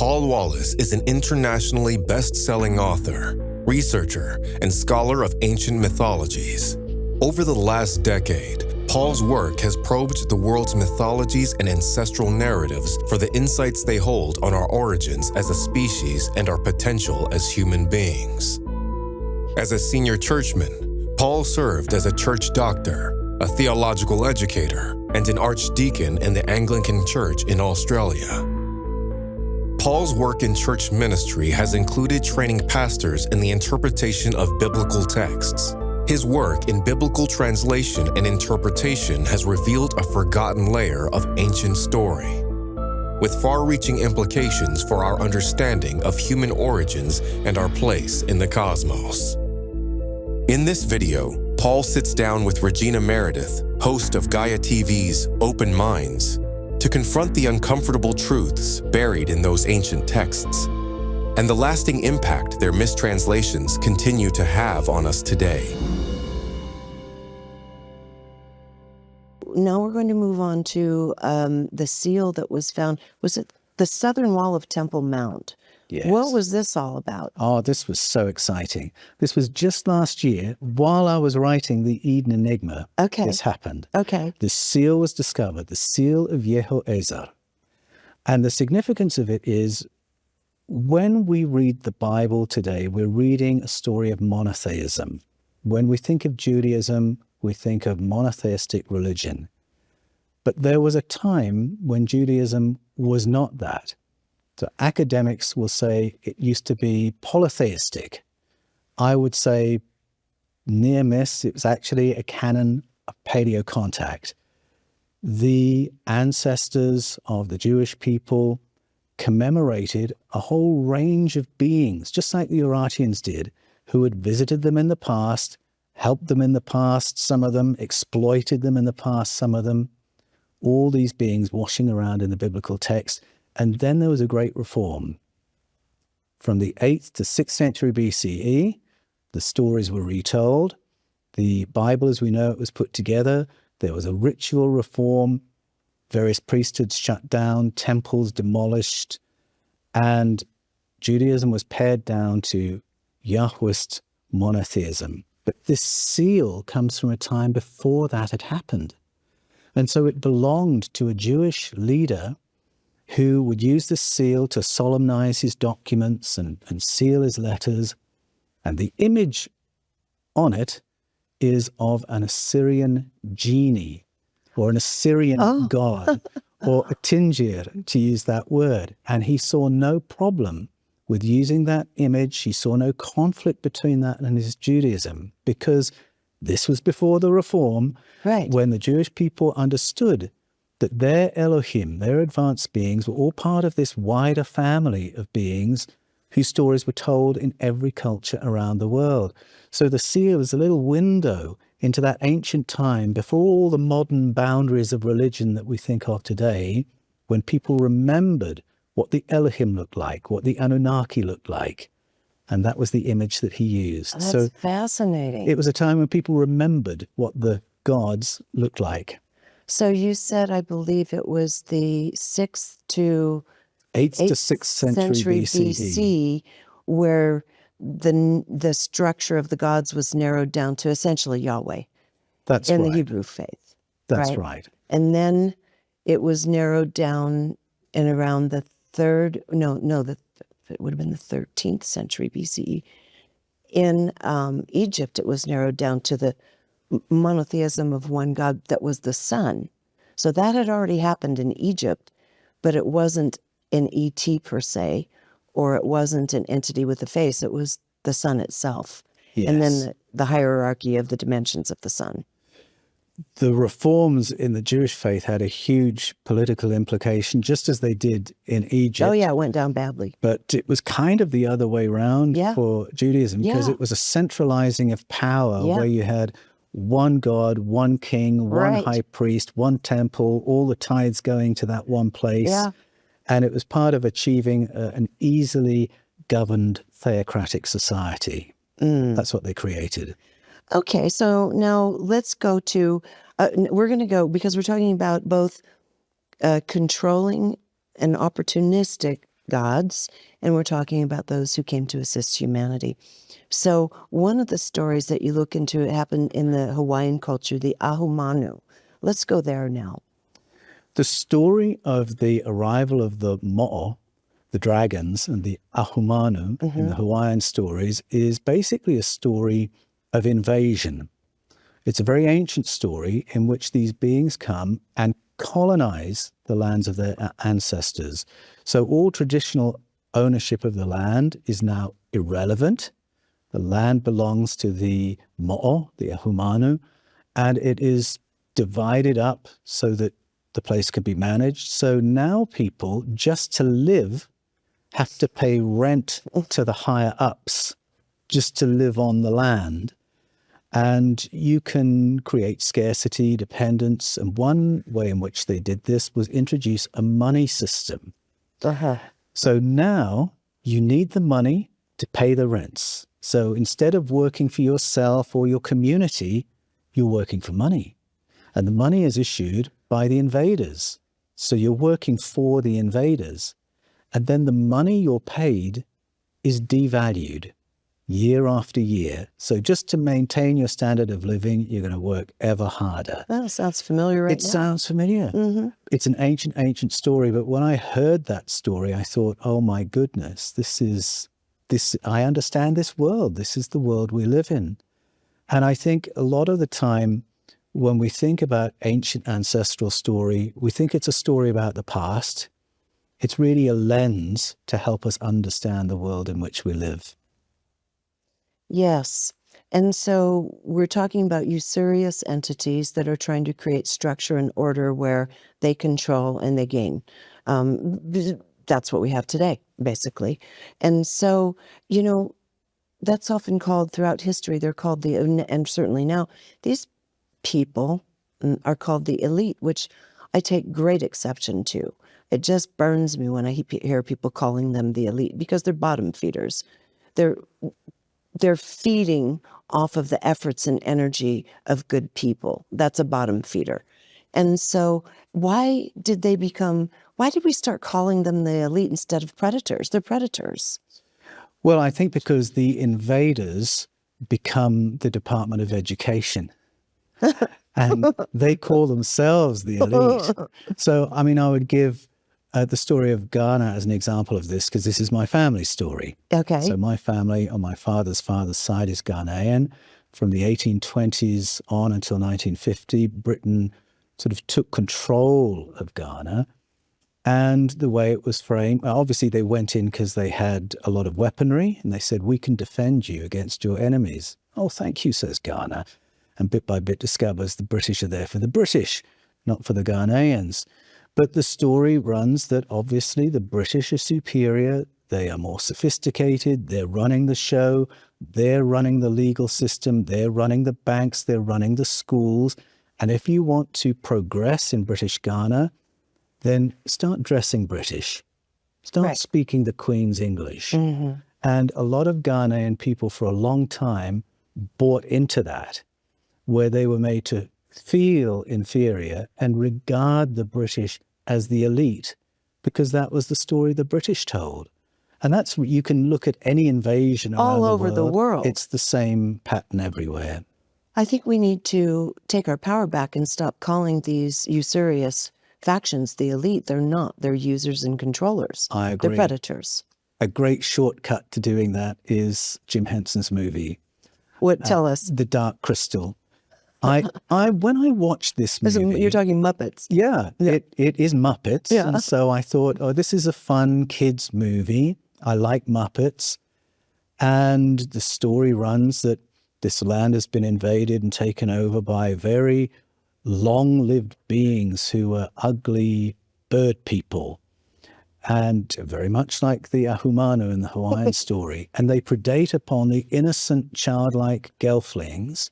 Paul Wallis is an internationally best-selling author, researcher, and scholar of ancient mythologies. Over the last decade, Paul's work has probed the world's mythologies and ancestral narratives for the insights they hold on our origins as a species and our potential as human beings. As a senior churchman, Paul served as a church doctor, a theological educator, and an archdeacon in the Anglican Church in Australia. Paul's work in church ministry has included training pastors in the interpretation of biblical texts. His work in biblical translation and interpretation has revealed a forgotten layer of ancient story, with far-reaching implications for our understanding of human origins and our place in the cosmos. In this video, Paul sits down with Regina Meredith, host of Gaia TV's Open Minds, to confront the uncomfortable truths buried in those ancient texts and the lasting impact their mistranslations continue to have on us today. Now we're going to move on to the seal that was found. Was it the southern wall of Temple Mount? Yes. What was this all about? Oh, this was so exciting. This was just last year, while I was writing the Eden Enigma. Okay. This happened. Okay. The seal was discovered, the seal of Yeho'ezer. And the significance of it is, when we read the Bible today, we're reading a story of monotheism. When we think of Judaism, we think of monotheistic religion. But there was a time when Judaism was not that. So academics will say it used to be polytheistic. I would say near miss, it was actually a canon of paleocontact. The ancestors of the Jewish people commemorated a whole range of beings, just like the Urartians did, who had visited them in the past, helped them in the past, some of them, exploited them in the past, some of them. All these beings washing around in the biblical text. And then there was a great reform. From the 8th to 6th century BCE, the stories were retold. The Bible, as we know it, was put together. There was a ritual reform. Various priesthoods shut down, temples demolished, and Judaism was pared down to Yahwist monotheism. But this seal comes from a time before that had happened. And so it belonged to a Jewish leader who would use the seal to solemnize his documents and seal his letters. And the image on it is of an Assyrian genie, or an Assyrian god, or a tingir, to use that word. And he saw no problem with using that image. He saw no conflict between that and his Judaism, because this was before the Reform, Right. when the Jewish people understood that their Elohim, their advanced beings, were all part of this wider family of beings whose stories were told in every culture around the world. So the seal is a little window into that ancient time before all the modern boundaries of religion that we think of today, when people remembered what the Elohim looked like, what the Anunnaki looked like. And that was the image that he used. That's fascinating. It was a time when people remembered what the gods looked like. So you said, I believe it was the 6th to 8th to 6th century BCE, where the structure of the gods was narrowed down to essentially Yahweh. That's in right. the Hebrew faith. That's right. And then it was narrowed down in around the it would have been the 13th century BCE. In Egypt, it was narrowed down to the monotheism of one God that was the sun. So that had already happened in Egypt, but it wasn't an ET per se, or it wasn't an entity with a face. It was the sun itself. Yes. And then the hierarchy of the dimensions of the sun. The reforms in the Jewish faith had a huge political implication, just as they did in Egypt. Oh, yeah, it went down badly. But it was kind of the other way around for Judaism, because it was a centralizing of power where you had one God, one king, one high priest, one temple, all the tithes going to that one place. Yeah. And it was part of achieving an easily governed theocratic society. That's what they created. Okay, so now let's go to, we're going to go, because we're talking about both controlling and opportunistic gods, and we're talking about those who came to assist humanity. So one of the stories that you look into, it happened in the Hawaiian culture, the Ahumanu. Let's go there now. The story of the arrival of the Mo'o, the dragons, and the Ahumanu in the Hawaiian stories is basically a story of invasion. It's a very ancient story in which these beings come and colonize the lands of their ancestors. So all traditional ownership of the land is now irrelevant. The land belongs to the Mo'o, the Ahumanu, and it is divided up so that the place can be managed. So now people, just to live, have to pay rent to the higher ups just to live on the land. And you can create scarcity, dependence. And one way in which they did this was introduce a money system. So now you need the money to pay the rents. So instead of working for yourself or your community, you're working for money. And the money is issued by the invaders. So you're working for the invaders. And then the money you're paid is devalued year after year. So just to maintain your standard of living, you're going to work ever harder. That sounds familiar right now. It sounds familiar. It's an ancient story. But when I heard that story, I thought, oh my goodness, I understand this world. This is the world we live in. And I think a lot of the time, when we think about ancient ancestral story, we think it's a story about the past. It's really a lens to help us understand the world in which we live. Yes. And so we're talking about usurious entities that are trying to create structure and order where they control and they gain. That's what we have today, basically. And so, that's often called throughout history, they're called and certainly now, these people are called the elite, which I take great exception to. It just burns me when I hear people calling them the elite because they're bottom feeders. They're feeding off of the efforts and energy of good people. That's a bottom feeder. And so why did we start calling them the elite instead of predators? They're predators. Well, I think because the invaders become the Department of Education. And they call themselves the elite. So, I would give the story of Ghana as an example of this, because this is my family story. Okay. So my family on my father's side is Ghanaian. From the 1820s on until 1950, Britain sort of took control of Ghana. And the way it was framed, obviously they went in because they had a lot of weaponry, and they said, we can defend you against your enemies. Oh, thank you, says Ghana. And bit by bit discovers the British are there for the British, not for the Ghanaians. But the story runs that obviously the British are superior, they are more sophisticated, they're running the show, they're running the legal system, they're running the banks, they're running the schools. And if you want to progress in British Ghana, then start dressing British. Start speaking the Queen's English. And a lot of Ghanaian people for a long time bought into that, where they were made to feel inferior and regard the British as the elite, because that was the story the British told. And that's, you can look at any invasion around all over the world. It's the same pattern everywhere. I think we need to take our power back and stop calling these usurious factions the elite. They're not. They're users and controllers. I agree. They're predators. A great shortcut to doing that is Jim Henson's movie. Tell us. The Dark Crystal. When I watched this movie... You're talking Muppets. Yeah. It is Muppets. Yeah. And so I thought, this is a fun kids movie. I like Muppets. And the story runs that this land has been invaded and taken over by very long-lived beings who are ugly bird people. And very much like the Ahumanu in the Hawaiian story. And they predate upon the innocent, childlike gelflings.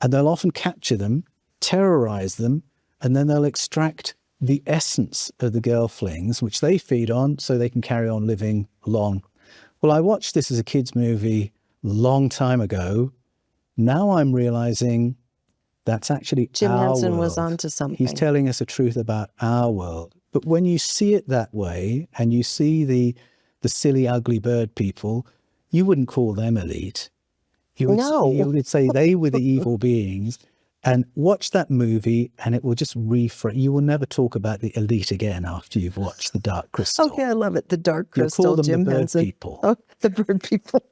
And they'll often capture them, terrorize them, and then they'll extract the essence of the gelflings, which they feed on so they can carry on living long. Well, I watched this as a kid's movie a long time ago. Now I'm realizing that's actually Jim our Henson world. was onto something. He's telling us the truth about our world. But when you see it that way, and you see the silly, ugly bird people, you wouldn't call them elite. You would say they were the evil beings. And watch that movie, and it will just reframe. You will never talk about the elite again after you've watched The Dark Crystal. Okay, I love it. The Dark Crystal. You'll call them Jim the bird Henson. people. Oh, the bird people.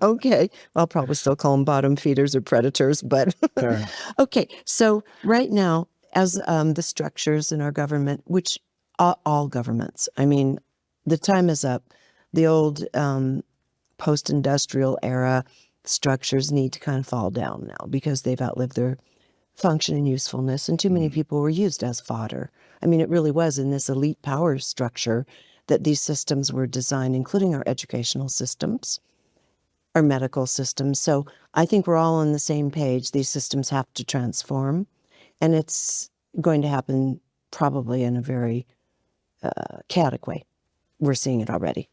Okay. I'll probably still call them bottom feeders or predators, but Fair enough. okay. So right now, as the structures in our government, which all governments, I mean, the time is up. The old post-industrial era structures need to kind of fall down now because they've outlived their function and usefulness, and too many people were used as fodder. I mean, it really was in this elite power structure that these systems were designed, including our educational systems, our medical systems. So I think we're all on the same page. These systems have to transform, and it's going to happen probably in a very chaotic way. We're seeing it already.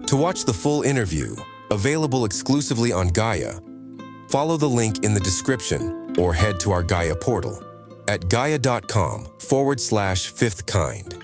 To watch the full interview, available exclusively on Gaia, follow the link in the description or head to our Gaia portal at gaia.com/fifth kind.